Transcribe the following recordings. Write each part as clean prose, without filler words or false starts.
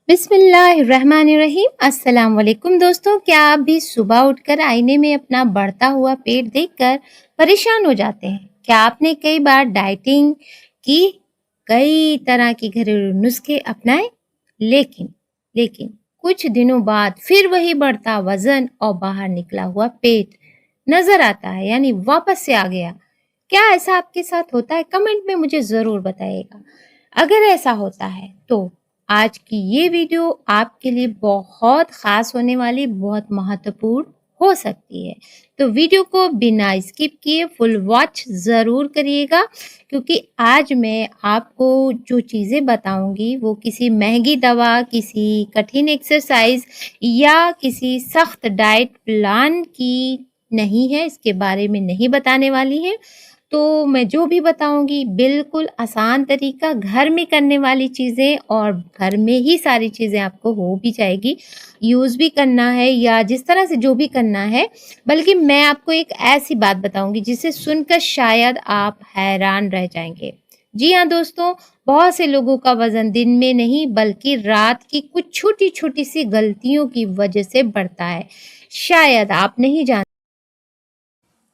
बिस्मिल्लाहिर्रहमानिर्रहीम। अस्सलाम वालेकुम दोस्तों, क्या आप भी सुबह उठकर आईने में अपना बढ़ता हुआ पेट देखकर परेशान हो जाते हैं? क्या आपने कई बार डाइटिंग की, कई तरह के घरेलू नुस्खे अपनाए, लेकिन लेकिन कुछ दिनों बाद फिर वही बढ़ता वजन और बाहर निकला हुआ पेट नजर आता है, यानी वापस से आ गया? क्या ऐसा आपके साथ होता है? कमेंट में मुझे ज़रूर बताइएगा। अगर ऐसा होता है तो आज की ये वीडियो आपके लिए बहुत ख़ास होने वाली, बहुत महत्वपूर्ण हो सकती है। तो वीडियो को बिना स्किप किए फुल वॉच ज़रूर करिएगा, क्योंकि आज मैं आपको जो चीज़ें बताऊंगी वो किसी महंगी दवा, किसी कठिन एक्सरसाइज या किसी सख्त डाइट प्लान की नहीं है, इसके बारे में नहीं बताने वाली है। तो मैं जो भी बताऊँगी बिल्कुल आसान तरीका, घर में करने वाली चीज़ें, और घर में ही सारी चीज़ें आपको हो भी जाएगी, यूज़ भी करना है या जिस तरह से जो भी करना है। बल्कि मैं आपको एक ऐसी बात बताऊँगी जिसे सुनकर शायद आप हैरान रह जाएँगे। जी हाँ दोस्तों, बहुत से लोगों का वज़न दिन में नहीं बल्कि रात की कुछ छोटी-छोटी सी गलतियों की वजह से बढ़ता है। शायद आप नहीं जान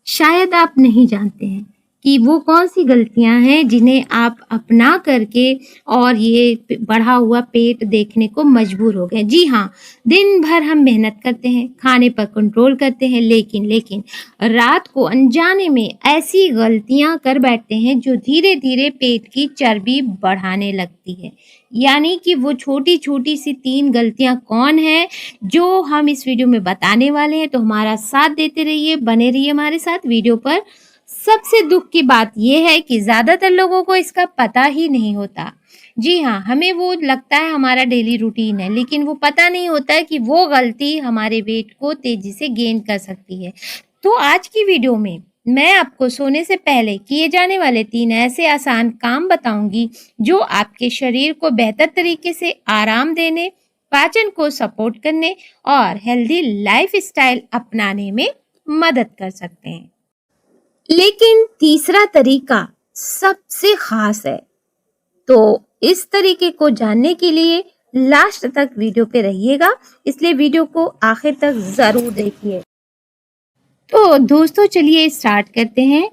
शायद आप नहीं जानते हैं कि वो कौन-सी गलतियाँ हैं जिन्हें आप अपना करके और ये बढ़ा हुआ पेट देखने को मजबूर हो गए। जी हाँ, दिन भर हम मेहनत करते हैं, खाने पर कंट्रोल करते हैं, लेकिन रात को अनजाने में ऐसी गलतियाँ कर बैठते हैं जो धीरे-धीरे पेट की चर्बी बढ़ाने लगती है। यानी कि वो छोटी-छोटी सी 3 गलतियाँ कौन हैं, जो हम इस वीडियो में बताने वाले हैं। तो हमारा साथ देते रहिए, बने रहिए हमारे साथ वीडियो पर। सबसे दुख की बात ये है कि ज़्यादातर लोगों को इसका पता ही नहीं होता। जी हाँ, हमें वो लगता है हमारा डेली रूटीन है, लेकिन वो पता नहीं होता है कि वो गलती हमारे वेट को तेज़ी से गेन कर सकती है। तो आज की वीडियो में मैं आपको सोने से पहले किए जाने वाले 3 ऐसे आसान काम बताऊँगी, जो आपके शरीर को बेहतर तरीके से आराम देने, पाचन को सपोर्ट करने और हेल्दी लाइफस्टाइल अपनाने में मदद कर सकते हैं। लेकिन तीसरा तरीका सबसे खास है, तो इस तरीके को जानने के लिए लास्ट तक वीडियो पे रहिएगा, इसलिए वीडियो को आखिर तक ज़रूर देखिए। तो दोस्तों चलिए स्टार्ट करते हैं,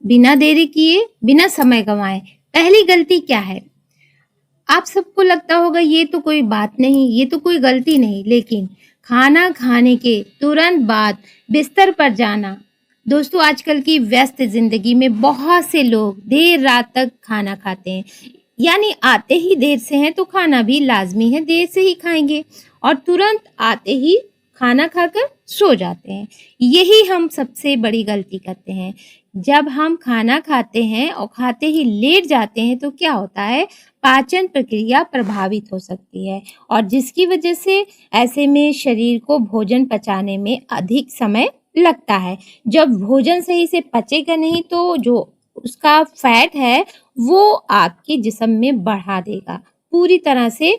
बिना देरी किए, बिना समय गंवाए। पहली गलती क्या है? आप सबको लगता होगा ये तो कोई बात नहीं, ये तो कोई गलती नहीं, लेकिन खाना खाने के तुरंत बाद बिस्तर पर जाना। दोस्तों आजकल की व्यस्त ज़िंदगी में बहुत से लोग देर रात तक खाना खाते हैं, यानी आते ही देर से हैं तो खाना भी लाज़मी है देर से ही खाएँगे, और तुरंत आते ही खाना खाकर सो जाते हैं। यही हम सबसे बड़ी गलती करते हैं। जब हम खाना खाते हैं और खाते ही लेट जाते हैं तो क्या होता है, पाचन प्रक्रिया प्रभावित हो सकती है, और जिसकी वजह से ऐसे में शरीर को भोजन पचाने में अधिक समय लगता है। जब भोजन सही से पचेगा नहीं तो जो उसका फैट है वो आपके जिस्म में बढ़ा देगा, पूरी तरह से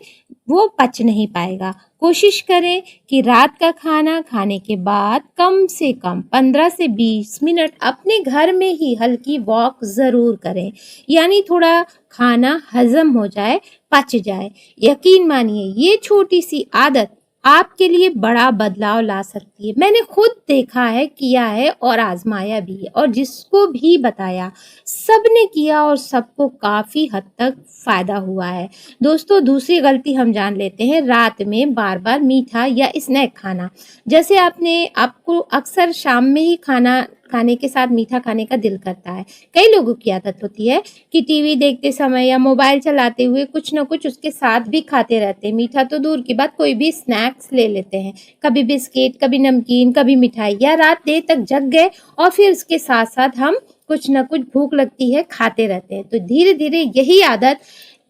वो पच नहीं पाएगा। कोशिश करें कि रात का खाना खाने के बाद कम से कम 15 से 20 मिनट अपने घर में ही हल्की वॉक ज़रूर करें, यानी थोड़ा खाना हज़म हो जाए, पच जाए। यकीन मानिए ये छोटी सी आदत आपके लिए बड़ा बदलाव ला सकती है। मैंने खुद देखा है, किया है और आजमाया भी है, और जिसको भी बताया सबने किया और सबको काफ़ी हद तक फ़ायदा हुआ है। दोस्तों दूसरी गलती हम जान लेते हैं, रात में बार-बार मीठा या स्नैक खाना। जैसे आपको अक्सर शाम में ही खाना खाने के साथ मीठा खाने का दिल करता है। कई लोगों की आदत होती है कि टीवी देखते समय या मोबाइल चलाते हुए कुछ न कुछ उसके साथ भी खाते रहते हैं। मीठा तो दूर की बात, कोई भी स्नैक्स ले लेते हैं, कभी बिस्किट, कभी नमकीन, कभी मिठाई, या रात देर तक जग गए और फिर उसके साथ-साथ हम कुछ न कुछ भूख लगती है खाते रहते हैं। तो धीरे-धीरे यही आदत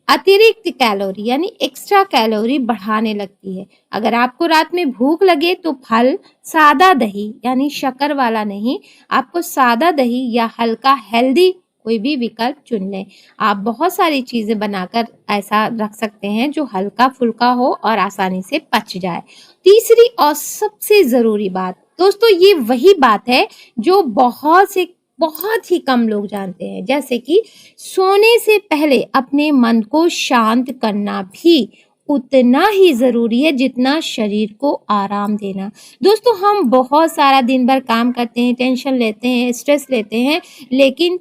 अतिरिक्त कैलोरी यानी एक्स्ट्रा कैलोरी बढ़ाने लगती है। अगर आपको रात में भूख लगे तो फल, सादा दही यानी शक्कर वाला नहीं, आपको सादा दही या हल्का हेल्दी कोई भी विकल्प चुन लें। आप बहुत सारी चीज़ें बनाकर ऐसा रख सकते हैं जो हल्का-फुल्का हो और आसानी से पच जाए। तीसरी और सबसे ज़रूरी बात, दोस्तों ये वही बात है जो बहुत ही कम लोग जानते हैं, जैसे कि सोने से पहले अपने मन को शांत करना भी उतना ही ज़रूरी है जितना शरीर को आराम देना। दोस्तों, हम बहुत सारा दिन भर काम करते हैं, टेंशन लेते हैं, स्ट्रेस लेते हैं, लेकिन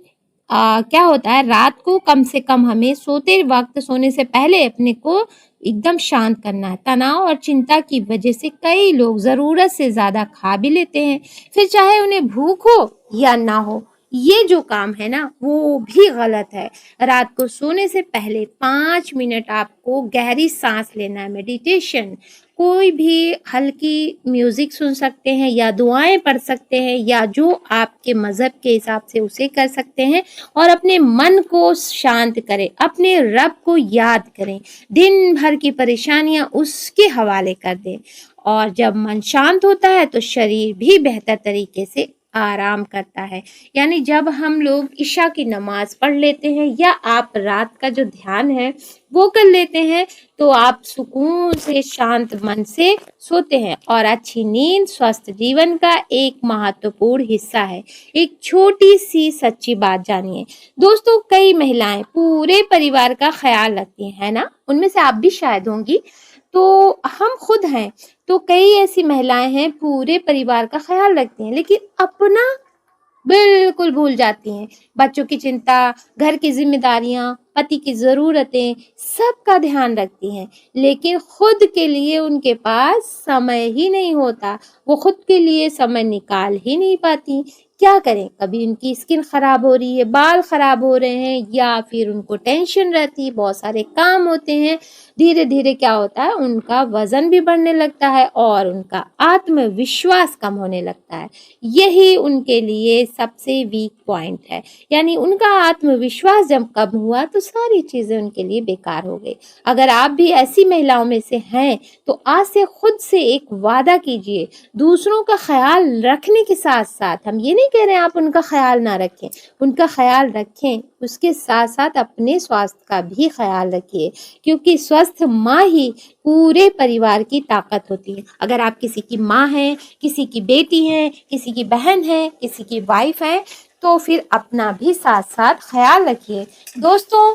क्या होता है, रात को कम से कम हमें सोते वक़्त, सोने से पहले अपने को एकदम शांत करना है। तनाव और चिंता की वजह से कई लोग ज़रूरत से ज़्यादा खा भी लेते हैं, फिर चाहे उन्हें भूख हो या ना हो। ये जो काम है ना, वो भी गलत है। रात को सोने से पहले 5 मिनट आपको गहरी सांस लेना है, मेडिटेशन, कोई भी हल्की म्यूज़िक सुन सकते हैं या दुआएँ पढ़ सकते हैं या जो आपके मज़हब के हिसाब से उसे कर सकते हैं और अपने मन को शांत करें, अपने रब को याद करें, दिन भर की परेशानियाँ उसके हवाले कर दें। और जब मन शांत होता है तो शरीर भी बेहतर तरीके से आराम करता है। यानी जब हम लोग इशा की नमाज़ पढ़ लेते हैं या आप रात का जो ध्यान है वो कर लेते हैं, तो आप सुकून से, शांत मन से सोते हैं। और अच्छी नींद स्वस्थ जीवन का एक महत्वपूर्ण हिस्सा है। एक छोटी सी सच्ची बात जानिए दोस्तों, कई महिलाएं पूरे परिवार का ख्याल रखती हैं, है ना? उनमें से आप भी शायद होंगी। तो हम खुद हैं, तो कई ऐसी महिलाएं हैं पूरे परिवार का ख्याल रखती हैं, लेकिन अपना बिल्कुल भूल जाती हैं। बच्चों की चिंता, घर की ज़िम्मेदारियाँ, पति की ज़रूरतें, सबका ध्यान रखती हैं, लेकिन खुद के लिए उनके पास समय ही नहीं होता। वो खुद के लिए समय निकाल ही नहीं पाती। क्या करें? कभी उनकी स्किन खराब हो रही है, बाल खराब हो रहे हैं या फिर उनको टेंशन रहती है, बहुत सारे काम होते हैं। धीरे-धीरे क्या होता है, उनका वज़न भी बढ़ने लगता है और उनका आत्मविश्वास कम होने लगता है। यही उनके लिए सबसे वीक पॉइंट है। यानी उनका आत्मविश्वास जब कम हुआ तो सारी चीज़ें उनके लिए बेकार हो गई। अगर आप भी ऐसी महिलाओं में से हैं, तो आज से खुद से एक वादा कीजिए, दूसरों का ख़्याल रखने के साथ-साथ, हम ये नहीं कह रहे हैं आप उनका ख़्याल ना रखें, उनका ख़्याल रखें, उसके साथ-साथ अपने स्वास्थ्य का भी ख़्याल रखिए, क्योंकि स्वस्थ माँ ही पूरे परिवार की ताकत होती है। अगर आप किसी की माँ हैं, किसी की बेटी हैं, किसी की बहन है, किसी की वाइफ है, तो फिर अपना भी साथ-साथ ख़्याल रखिए। दोस्तों,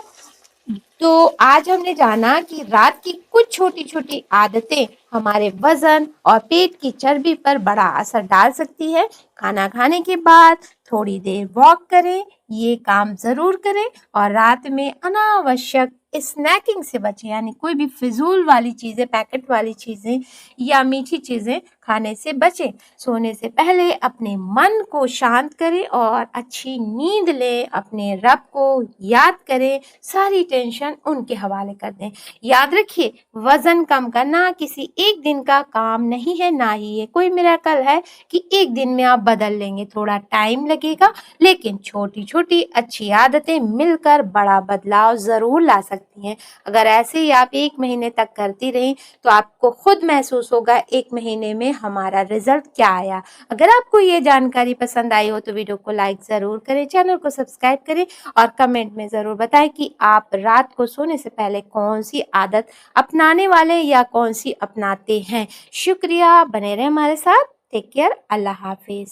तो आज हमने जाना कि रात की कुछ छोटी-छोटी आदतें हमारे वज़न और पेट की चर्बी पर बड़ा असर डाल सकती है। खाना खाने के बाद थोड़ी देर वॉक करें, ये काम ज़रूर करें और रात में अनावश्यक स्नैकिंग से बचें, यानी कोई भी फ़िज़ूल वाली चीज़ें, पैकेट वाली चीज़ें या मीठी चीज़ें खाने से बचें। सोने से पहले अपने मन को शांत करें और अच्छी नींद लें, अपने रब को याद करें, सारी टेंशन उनके हवाले कर दें। याद रखिए, वज़न कम करना किसी एक दिन का काम नहीं है, ना ही ये कोई मिरेकल है कि एक दिन में आप बदल लेंगे। थोड़ा टाइम लगेगा, लेकिन छोटी-छोटी अच्छी आदतें मिलकर बड़ा बदलाव ज़रूर ला सकती हैं। अगर ऐसे ही आप 1 महीने तक करती रहीं, तो आपको खुद महसूस होगा 1 महीने में हमारा रिज़ल्ट क्या आया। अगर आपको ये जानकारी पसंद आई हो तो वीडियो को लाइक ज़रूर करें, चैनल को सब्सक्राइब करें और कमेंट में ज़रूर बताएं कि आप रात को सोने से पहले कौन-सी आदत अपनाने वाले या कौन-सी अपनाते हैं। शुक्रिया, बने रहें हमारे साथ। टेक केयर, अल्लाह हाफ़िज़।